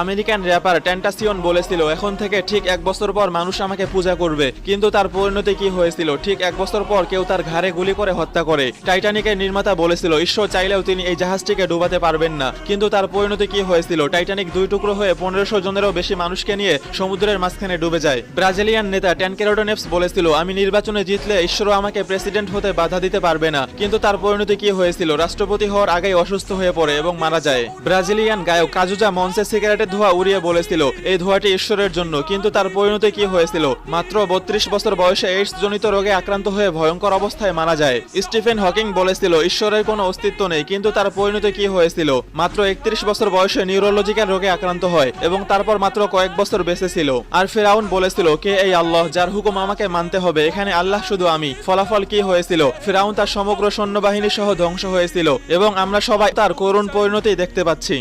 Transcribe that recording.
American wrapper টেন্টাসিয়ন বলেছিল এখন থেকে ঠিক 1 বছর পর মানুষ আমাকে পূজা করবে, কিন্তু তার পরিণতি কি হয়েছিল? ঠিক 1 বছর পর কেউ তার ঘাড়ে গুলি করে হত্যা করে। টাইটানিকের নির্মাতা বলেছিল ঈশ্বর চাইলেও তিনি এই জাহাজটিকে ডুবাতে পারবেন না, কিন্তু তার পরিণতি কি হয়েছিল? টাইটানিক 2 টুকরো হয়ে 1500 জনেরও বেশি মানুষকে নিয়ে সমুদ্রের মাঝখানে ডুবে যায়। ব্রাজিলিয়ান নেতা ট্যানকেরোডো নেভস বলেছিল আমি নির্বাচনে জিতলে ঈশ্বরও আমাকে প্রেসিডেন্ট হতে বাধা দিতে পারবে না, কিন্তু তার পরিণতি কি হয়েছিল? রাষ্ট্রপতি হওয়ার আগেই অসুস্থ হয়ে পড়ে এবং মারা যায়। ব্রাজিলিয়ান গায়ক কাজুজা মঞ্চে সিগারেটের ধোঁয়া উড়িয়ে বলেছিল এই ধোঁয়াটি ঈশ্বরের জন্য, কিন্তু তার পরিণতি কি হয়েছিল? মাত্র 32 বছর বয়সে এইডস জনিত রোগে আক্রান্ত হয়ে ভয়ঙ্কর অবস্থায় মারা যায়। স্টিফেন হকিং বলেছিল ঈশ্বরের কোনো অস্তিত্ব নেই, কিন্তু তার পরিণতি কি হয়েছিল? মাত্র 31 বছর বয়সে নিউরোলজিক্যাল রোগে আক্রান্ত হয় এবং তারপর মাত্র কয়েক বছর বেঁচে ছিল। আর ফিরাউন বলেছিল কে এই আল্লাহ যার হুকুম আমাকে মানতে হবে, এখানে আল্লাহ শুধু আমি। ফলাফল কি হয়েছিল? ফিরাউন তার সমগ্র সৈন্যবাহিনী সহ ধ্বংস হয়েছিল এবং আমরা সবাই তার করুণ পরিণতি দেখতে পাচ্ছি।